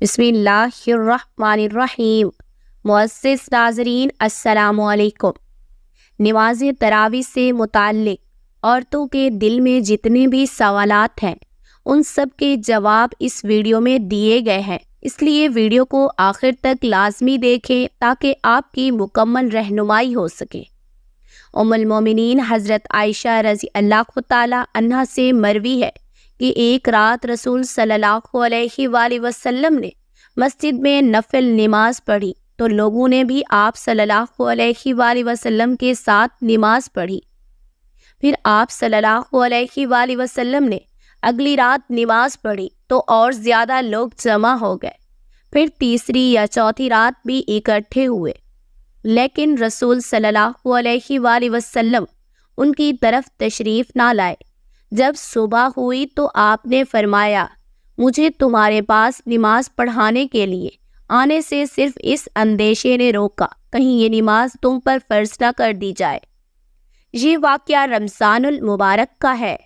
बिस्मिल्लाहिर्रहमानिर्रहीम। मुअज़्ज़िज़ नाज़रीन, अस्सलामु अलैकुम। नमाज तरावी से मुताल्लिक़ औरतों के दिल में जितने भी सवालात हैं उन सब के जवाब इस वीडियो में दिए गए हैं, इसलिए वीडियो को आखिर तक लाजमी देखें ताकि आपकी मुकम्मल रहनुमाई हो सके। उम्मुल मोमिनीन हज़रत आयशा रज़ी अल्लाह तआला अन्हा से मरवी है कि एक रात रसूल सल्लल्लाहु अलैहि वसल्लम ने मस्जिद में नफिल नमाज पढ़ी तो लोगों ने भी आप सल्लल्लाहु अलैहि वसल्लम के साथ नमाज पढ़ी। फिर आप सल्लल्लाहु अलैहि वसल्लम ने अगली रात नमाज पढ़ी तो और ज़्यादा लोग जमा हो गए। फिर तीसरी या चौथी रात भी इकट्ठे हुए, लेकिन रसूल सल्लल्लाहु अलैहि वसल्लम उनकी तरफ तशरीफ़ ना लाए। जब सुबह हुई तो आपने फरमाया, मुझे तुम्हारे पास नमाज पढ़ाने के लिए आने से सिर्फ इस अंदेशे ने रोका कहीं ये नमाज तुम पर फ़र्ज ना कर दी जाए। ये वाक़या रमज़ानुल मुबारक का है।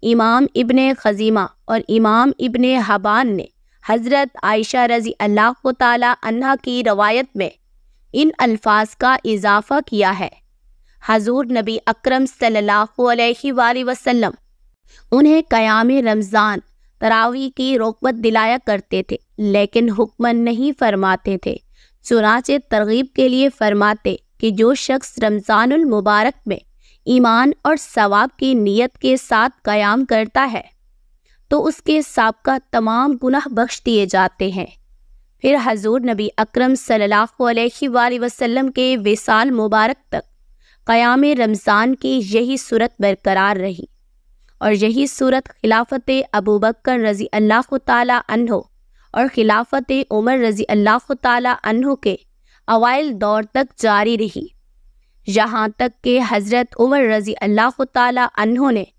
इमाम इब्ने खज़ीमा और इमाम इब्ने हबान ने हज़रत आयशा रज़ी अल्लाह तआला अन्हा की रवायत में इन अल्फाज का इजाफ़ा किया है। हज़ूर नबी अकरम सल्लल्लाहु अलैहि वसल्लम उन्हें क़याम रमज़ान तरावी की रोकबत दिलाया करते थे, लेकिन हुक्मन नहीं फरमाते थे। चुनाचे तरगीब के लिए फरमाते कि जो शख्स रमज़ानुल मुबारक में ईमान और सवाब की नीयत के साथ क़याम करता है तो उसके साबका तमाम गुनाह बख्श दिए जाते हैं। फिर हज़ूर नबी अकरम सल्लल्लाहु अलैहि वसल्लम के विसाल मुबारक तक क़याम रमज़ान की यही सूरत बरकरार रही और यही सूरत खिलाफत अबू बकर रज़ी अल्लाह ताला अन्हो और खिलाफत उमर रज़ी अल्लाह ताला अन्हो के अवाइल दौर तक जारी रही, यहाँ तक कि हज़रत उमर रज़ी अल्लाह ताला अन्हो ने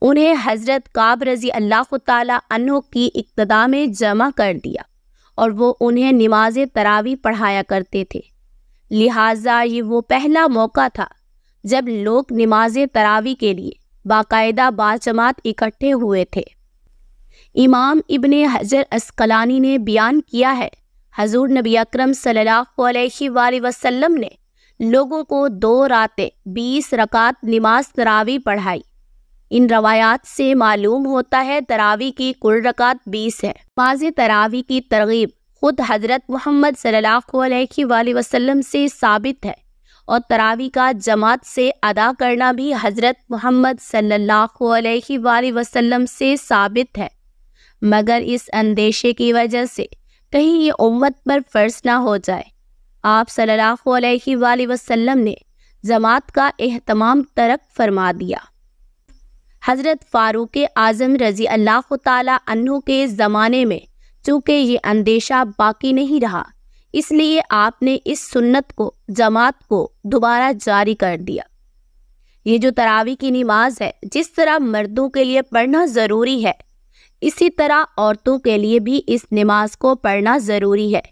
उन्हें हज़रत काब रज़ी अल्लाह ताला अन्हो की इक्तदा में जमा कर दिया और वो उन्हें नमाज तरावी पढ़ाया करते थे। लिहाजा ये वो पहला मौका था जब लोग नमाज तरावी के लिए बाकायदा बाजमात इकट्ठे हुए थे। इमाम इब्ने हजर अस्कलानी ने बयान किया है, हजूर नबी अकरम सल्लल्लाहु अलैहि वसल्लम ने लोगों को 2 रातें 20 रकात नमाज तरावी पढ़ाई। इन रवायात से मालूम होता है तरावी की कुल रकात 20 है। नमाज तरावी की तरगीब खुद हज़रत मोहम्मद सल्लल्लाहु अलैहि वसल्लम से साबित है और तरावी का जमात से अदा करना भी हज़रत मोहम्मद सल्लल्लाहु अलैहि वसल्लम से साबित है, मगर इस अंदेशे की वजह से कहीं ये उम्मत पर फ़र्ज ना हो जाए, आप सल्लल्लाहु अलैहि वसल्लम ने जमात का एहतमाम तरक फरमा दिया। हज़रत फ़ारूक आज़म रज़ी अल्लाह ताला अन्हु के ज़माने में चूँकि ये अंदेशा बाकी नहीं रहा, इसलिए आपने इस सुन्नत को जमात को दोबारा जारी कर दिया। ये जो तरावी की नमाज है, जिस तरह मर्दों के लिए पढ़ना ज़रूरी है, इसी तरह औरतों के लिए भी इस नमाज को पढ़ना ज़रूरी है।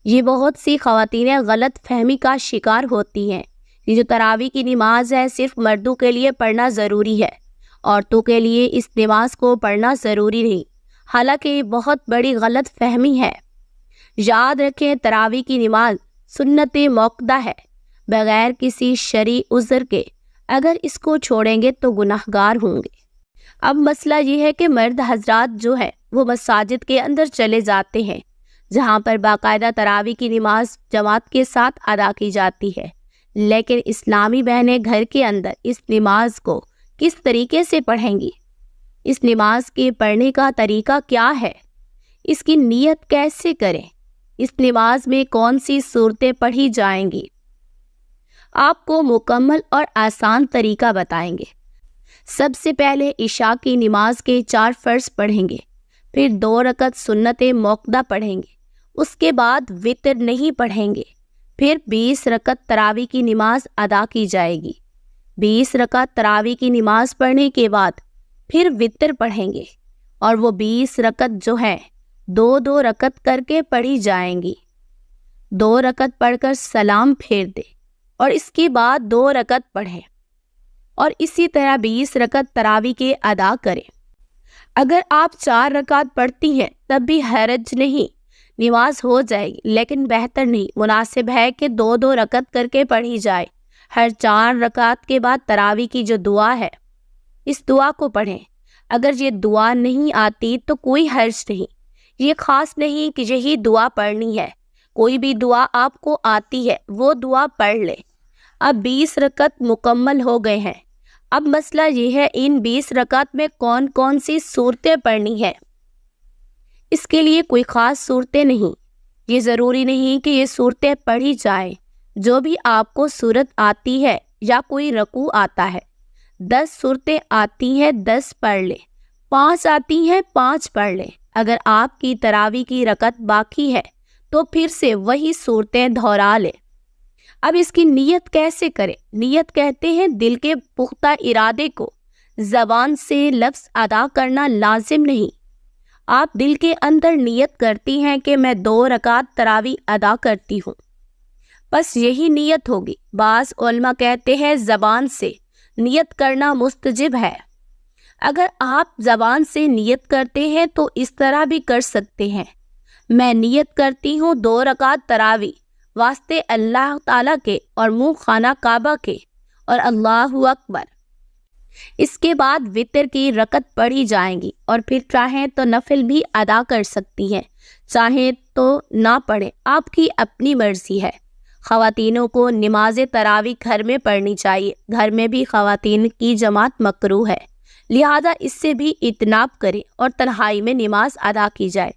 ये बहुत सी ख़वातीनें गलत फहमी का शिकार होती हैं। ये जो तरावी की नमाज है सिर्फ मर्दों के लिए पढ़ना ज़रूरी है, औरतों के लिए इस नमाज को पढ़ना ज़रूरी नहीं, हालांकि ये बहुत बड़ी गलत फहमी है। याद रखें, तरावी की नमाज सुन्नत मौक़दा है, बग़ैर किसी शरई उज़्र के अगर इसको छोड़ेंगे तो गुनाहगार होंगे। अब मसला ये है कि मर्द हजरात जो है वो मसाजिद के अंदर चले जाते हैं जहाँ पर बाकायदा तरावी की नमाज जमात के साथ अदा की जाती है, लेकिन इस्लामी बहनें घर के अंदर इस नमाज को किस तरीके से पढ़ेंगी? इस नमाज के पढ़ने का तरीका क्या है? इसकी नीयत कैसे करें? इस नमाज में कौन सी सूरतें पढ़ी जाएंगी? आपको मुकम्मल और आसान तरीका बताएंगे। सबसे पहले इशा की नमाज के 4 फ़र्ज़ पढ़ेंगे, फिर 2 रकत सुन्नत मौक़दा पढ़ेंगे, उसके बाद वितर नहीं पढ़ेंगे, फिर 20 रकत तरावी की नमाज अदा की जाएगी। 20 रकत तरावी की नमाज पढ़ने के बाद फिर वितर पढ़ेंगे और वो 20 रकत जो है 2-2 रकत करके पढ़ी जाएंगी। 2 रकत पढ़कर सलाम फेर दे और इसके बाद 2 रकत पढ़ें और इसी तरह 20 रकत तरावी के अदा करें। अगर आप 4 रकात पढ़ती हैं तब भी हरज नहीं, نماز ہو جائے گی، لیکن بہتر نہیں، مناسب ہے کہ 2 رکعت کر کے پڑھی جائے۔ ہر 4 رکعت کے بعد تراویح کی جو دعا ہے، اس دعا کو پڑھیں۔ اگر یہ دعا نہیں آتی تو کوئی حرج نہیں، یہ خاص نہیں کہ یہی دعا پڑھنی ہے، کوئی بھی دعا آپ کو آتی ہے وہ دعا پڑھ لے۔ اب 20 رکعت مکمل ہو گئے ہیں، اب مسئلہ یہ ہے ان 20 رکعت میں کون کون سی صورتیں پڑھنی ہے۔ اس کے لیے کوئی خاص صورتیں نہیں، یہ ضروری نہیں کہ یہ صورتیں پڑھی جائیں، جو بھی آپ کو صورت آتی ہے یا کوئی رکوع آتا ہے، 10 صورتیں آتی ہیں 10 پڑھ لیں، 5 آتی ہیں 5 پڑھ لیں۔ اگر آپ کی تراویح کی رکعت باقی ہے تو پھر سے وہی صورتیں دہرا لیں۔ اب اس کی نیت کیسے کریں؟ نیت کہتے ہیں دل کے پختہ ارادے کو زبان سے لفظ ادا کرنا لازم نہیں۔ آپ دل کے اندر نیت کرتی ہیں کہ میں 2 رکعت تراویح ادا کرتی ہوں، بس یہی نیت ہوگی۔ بعض علماء کہتے ہیں زبان سے نیت کرنا مستجب ہے۔ اگر آپ زبان سے نیت کرتے ہیں تو اس طرح بھی کر سکتے ہیں، میں نیت کرتی ہوں 2 رکعت تراویح واسطے اللہ تعالیٰ کے اور منہ خانہ کعبہ کے، اور اللہ اکبر۔ اس کے بعد وتر کی رکعت پڑھی جائیں گی، اور پھر چاہیں تو نفل بھی ادا کر سکتی ہیں، چاہیں تو نہ پڑھیں، آپ کی اپنی مرضی ہے۔ خواتینوں کو نماز تراویح گھر میں پڑھنی چاہیے، گھر میں بھی خواتین کی جماعت مکروہ ہے، لہذا اس سے بھی اجتناب کریں اور تنہائی میں نماز ادا کی جائے۔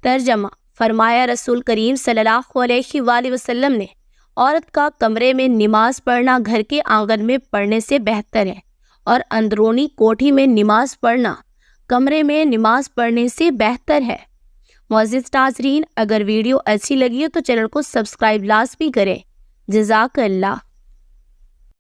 ترجمہ: فرمایا رسول کریم صلی اللہ علیہ وآلہ وسلم نے عورت کا کمرے میں نماز پڑھنا گھر کے آنگن میں پڑھنے سے بہتر ہے، اور اندرونی کوٹھی میں نماز پڑھنا کمرے میں نماز پڑھنے سے بہتر ہے۔ معزز ناظرین، اگر ویڈیو اچھی لگی ہو تو چینل کو سبسکرائب لازمی کریں۔ جزاک اللہ۔